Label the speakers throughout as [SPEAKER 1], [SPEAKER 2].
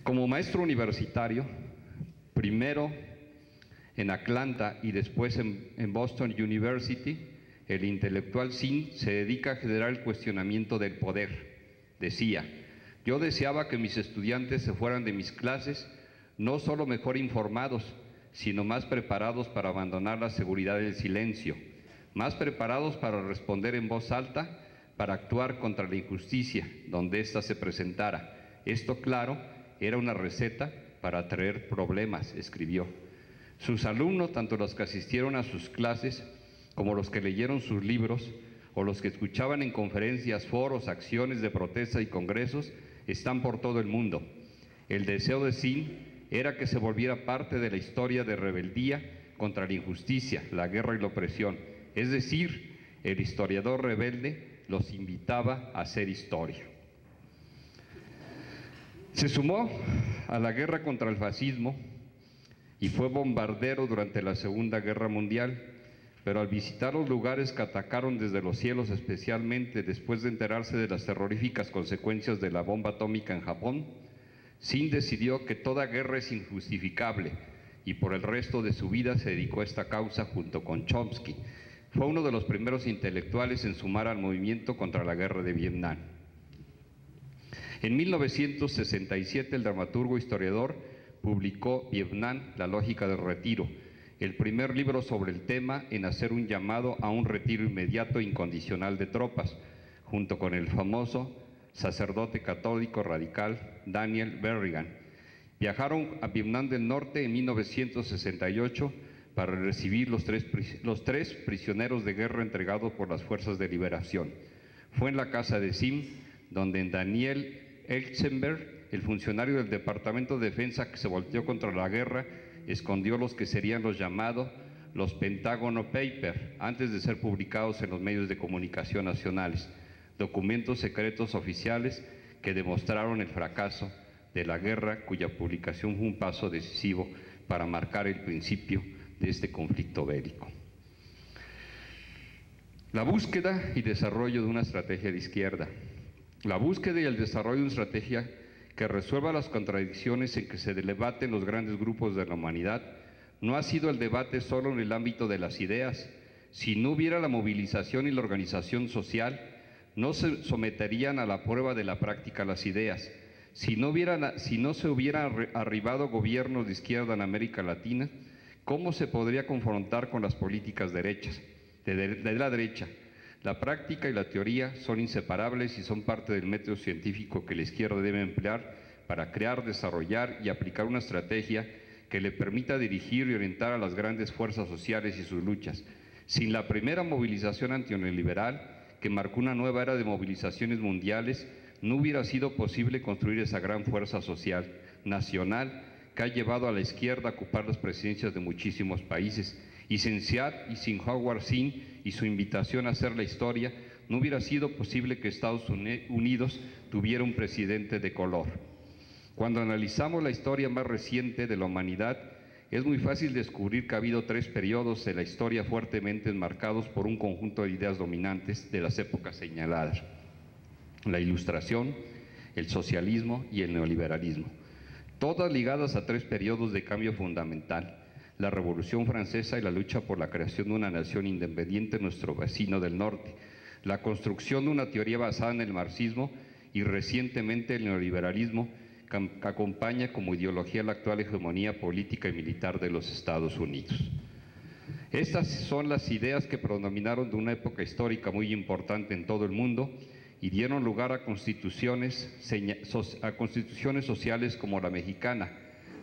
[SPEAKER 1] Como maestro universitario, primero en Atlanta y después en Boston University, el intelectual Zinn se dedica a generar el cuestionamiento del poder. Decía: yo deseaba que mis estudiantes se fueran de mis clases no solo mejor informados, sino más preparados para abandonar la seguridad del silencio, más preparados para responder en voz alta, para actuar contra la injusticia donde ésta se presentara. Esto, claro, era una receta para atraer problemas, escribió. Sus alumnos, tanto los que asistieron a sus clases como los que leyeron sus libros o los que escuchaban en conferencias, foros, acciones de protesta y congresos, están por todo el mundo. El deseo de Zinn era que se volviera parte de la historia de rebeldía contra la injusticia, la guerra y la opresión. Es decir, el historiador rebelde los invitaba a hacer historia. Se sumó a la guerra contra el fascismo y fue bombardero durante la Segunda Guerra Mundial, pero al visitar los lugares que atacaron desde los cielos, especialmente después de enterarse de las terroríficas consecuencias de la bomba atómica en Japón, Zinn decidió que toda guerra es injustificable y por el resto de su vida se dedicó a esta causa junto con Chomsky. Fue uno de los primeros intelectuales en sumar al movimiento contra la guerra de Vietnam. En 1967 el dramaturgo historiador publicó Vietnam, la lógica del retiro, el primer libro sobre el tema en hacer un llamado a un retiro inmediato e incondicional de tropas, junto con el famoso sacerdote católico radical Daniel Berrigan. Viajaron a Vietnam del Norte en 1968 para recibir los tres prisioneros de guerra entregados por las fuerzas de liberación. Fue en la casa de Zinn donde Daniel Elzenberg, el funcionario del Departamento de Defensa que se volteó contra la guerra, escondió los que serían los llamados los Pentágono Papers, antes de ser publicados en los medios de comunicación nacionales, documentos secretos oficiales que demostraron el fracaso de la guerra, cuya publicación fue un paso decisivo para marcar el principio de este conflicto bélico. La búsqueda y desarrollo de una estrategia de izquierda. La búsqueda y el desarrollo de una estrategia que resuelva las contradicciones en que se debaten los grandes grupos de la humanidad no ha sido el debate solo en el ámbito de las ideas. Si no hubiera la movilización y la organización social, no se someterían a la prueba de la práctica las ideas. Si no se hubieran arribado gobiernos de izquierda en América Latina, ¿cómo se podría confrontar con las políticas derechas, de la derecha? La práctica y la teoría son inseparables y son parte del método científico que la izquierda debe emplear para crear, desarrollar y aplicar una estrategia que le permita dirigir y orientar a las grandes fuerzas sociales y sus luchas. Sin la primera movilización antineoliberal, que marcó una nueva era de movilizaciones mundiales, no hubiera sido posible construir esa gran fuerza social nacional que ha llevado a la izquierda a ocupar las presidencias de muchísimos países. Y sin Howard Zinn y su invitación a hacer la historia, no hubiera sido posible que Estados Unidos tuviera un presidente de color. Cuando analizamos la historia más reciente de la humanidad, es muy fácil descubrir que ha habido tres periodos de la historia fuertemente enmarcados por un conjunto de ideas dominantes de las épocas señaladas: la Ilustración, el socialismo y el neoliberalismo, todas ligadas a tres periodos de cambio fundamental: la Revolución Francesa y la lucha por la creación de una nación independiente en nuestro vecino del norte, la construcción de una teoría basada en el marxismo y recientemente el neoliberalismo, que acompaña como ideología la actual hegemonía política y militar de los Estados Unidos. Estas son las ideas que predominaron de una época histórica muy importante en todo el mundo y dieron lugar a constituciones sociales como la mexicana.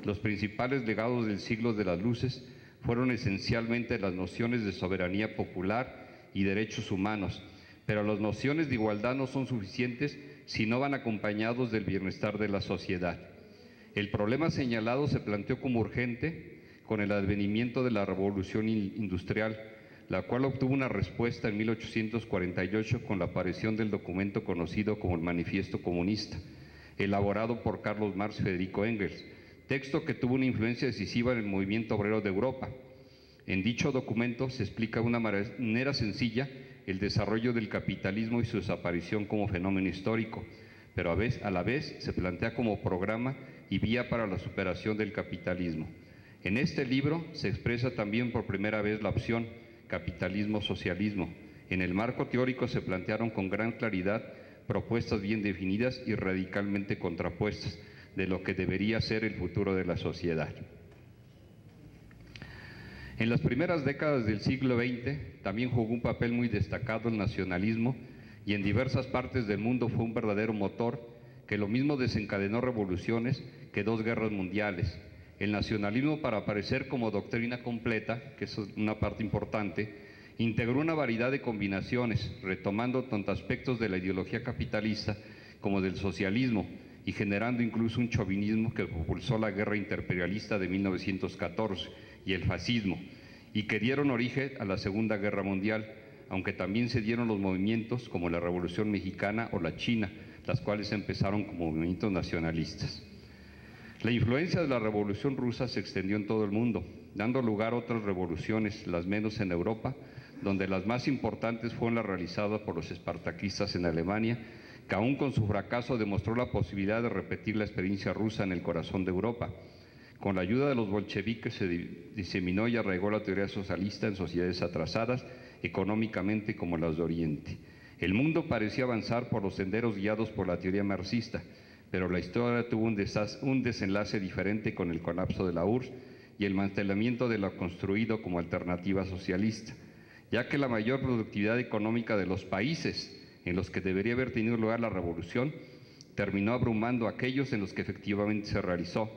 [SPEAKER 1] Los principales legados del siglo de las luces fueron esencialmente las nociones de soberanía popular y derechos humanos, pero las nociones de igualdad no son suficientes si no van acompañados del bienestar de la sociedad. El problema señalado se planteó como urgente con el advenimiento de la Revolución Industrial, la cual obtuvo una respuesta en 1848 con la aparición del documento conocido como el Manifiesto Comunista, elaborado por Carlos Marx y Federico Engels, texto que tuvo una influencia decisiva en el movimiento obrero de Europa. En dicho documento se explica de una manera sencilla el desarrollo del capitalismo y su desaparición como fenómeno histórico, pero a la vez se plantea como programa y vía para la superación del capitalismo. En este libro se expresa también por primera vez la opción capitalismo-socialismo. En el marco teórico se plantearon con gran claridad propuestas bien definidas y radicalmente contrapuestas de lo que debería ser el futuro de la sociedad. En las primeras décadas del siglo XX también jugó un papel muy destacado el nacionalismo y en diversas partes del mundo fue un verdadero motor que lo mismo desencadenó revoluciones que dos guerras mundiales. El nacionalismo, para aparecer como doctrina completa, que es una parte importante, integró una variedad de combinaciones, retomando tanto aspectos de la ideología capitalista como del socialismo y generando incluso un chauvinismo que propulsó la guerra imperialista de 1914 y el fascismo, y que dieron origen a la Segunda Guerra Mundial, aunque también se dieron los movimientos como la Revolución Mexicana o la China, las cuales empezaron como movimientos nacionalistas. La influencia de la Revolución Rusa se extendió en todo el mundo, dando lugar a otras revoluciones, las menos en Europa, donde las más importantes fueron las realizadas por los espartaquistas en Alemania, que aún con su fracaso demostró la posibilidad de repetir la experiencia rusa en el corazón de Europa. Con la ayuda de los bolcheviques se diseminó y arraigó la teoría socialista en sociedades atrasadas económicamente como las de Oriente. El mundo parecía avanzar por los senderos guiados por la teoría marxista, pero la historia tuvo un desenlace diferente con el colapso de la URSS y el mantenimiento de lo construido como alternativa socialista, ya que la mayor productividad económica de los países en los que debería haber tenido lugar la revolución terminó abrumando a aquellos en los que efectivamente se realizó,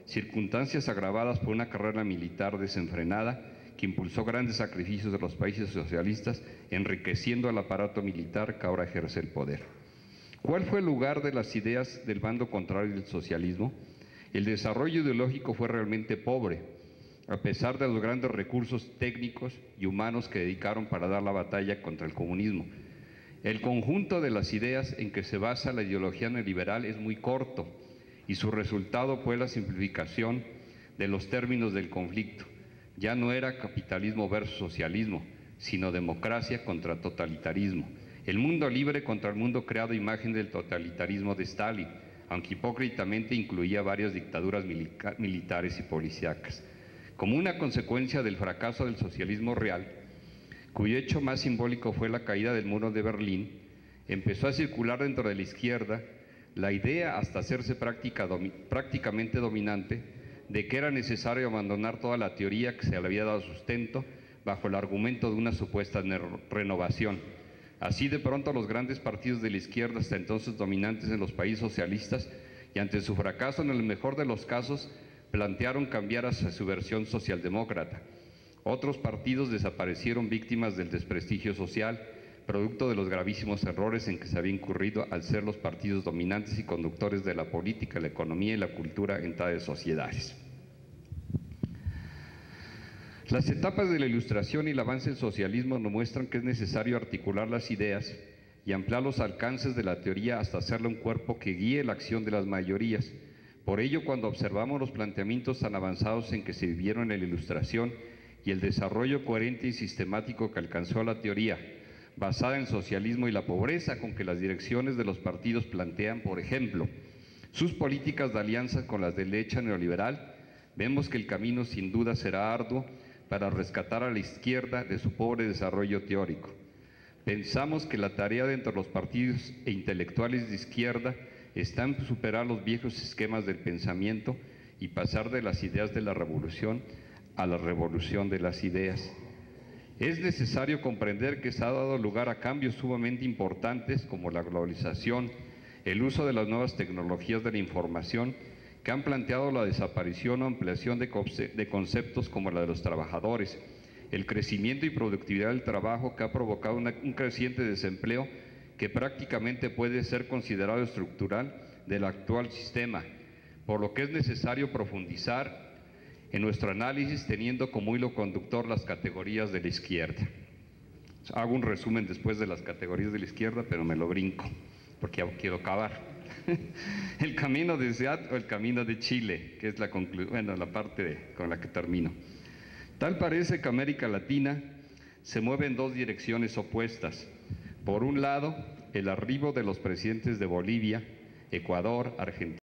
[SPEAKER 1] circunstancias agravadas por una carrera militar desenfrenada que impulsó grandes sacrificios de los países socialistas, enriqueciendo al aparato militar que ahora ejerce el poder. ¿Cuál fue el lugar de las ideas del bando contrario del socialismo? El desarrollo ideológico fue realmente pobre, a pesar de los grandes recursos técnicos y humanos que dedicaron para dar la batalla contra el comunismo. El conjunto de las ideas en que se basa la ideología neoliberal es muy corto y su resultado fue la simplificación de los términos del conflicto. Ya no era capitalismo versus socialismo, sino democracia contra totalitarismo. El mundo libre contra el mundo creado a imagen del totalitarismo de Stalin, aunque hipócritamente incluía varias dictaduras militares y policíacas. Como una consecuencia del fracaso del socialismo real, cuyo hecho más simbólico fue la caída del muro de Berlín, empezó a circular dentro de la izquierda la idea, hasta hacerse prácticamente dominante, de que era necesario abandonar toda la teoría que se le había dado sustento bajo el argumento de una supuesta renovación. Así de pronto los grandes partidos de la izquierda, hasta entonces dominantes en los países socialistas, y ante su fracaso en el mejor de los casos, plantearon cambiar hacia su versión socialdemócrata. Otros partidos desaparecieron víctimas del desprestigio social, producto de los gravísimos errores en que se había incurrido al ser los partidos dominantes y conductores de la política, la economía y la cultura en tales sociedades. Las etapas de la Ilustración y el avance del socialismo nos muestran que es necesario articular las ideas y ampliar los alcances de la teoría hasta hacerle un cuerpo que guíe la acción de las mayorías. Por ello, cuando observamos los planteamientos tan avanzados en que se vivieron en la Ilustración y el desarrollo coherente y sistemático que alcanzó la teoría, basada en el socialismo y la pobreza con que las direcciones de los partidos plantean, por ejemplo, sus políticas de alianza con las de derecha neoliberal, vemos que el camino sin duda será arduo para rescatar a la izquierda de su pobre desarrollo teórico. Pensamos que la tarea dentro de los partidos e intelectuales de izquierda está en superar los viejos esquemas del pensamiento y pasar de las ideas de la revolución a la revolución de las ideas. Es necesario comprender que se ha dado lugar a cambios sumamente importantes como la globalización, el uso de las nuevas tecnologías de la información, que han planteado la desaparición o ampliación de conceptos como la de los trabajadores, el crecimiento y productividad del trabajo que ha provocado un creciente desempleo que prácticamente puede ser considerado estructural del actual sistema, por lo que es necesario profundizar en nuestro análisis teniendo como hilo conductor las categorías de la izquierda. Hago un resumen después de las categorías de la izquierda, pero me lo brinco, porque quiero acabar. El camino de Seat o el camino de Chile, que es la parte con la que termino. Tal parece que América Latina se mueve en dos direcciones opuestas. Por un lado, el arribo de los presidentes de Bolivia, Ecuador, Argentina.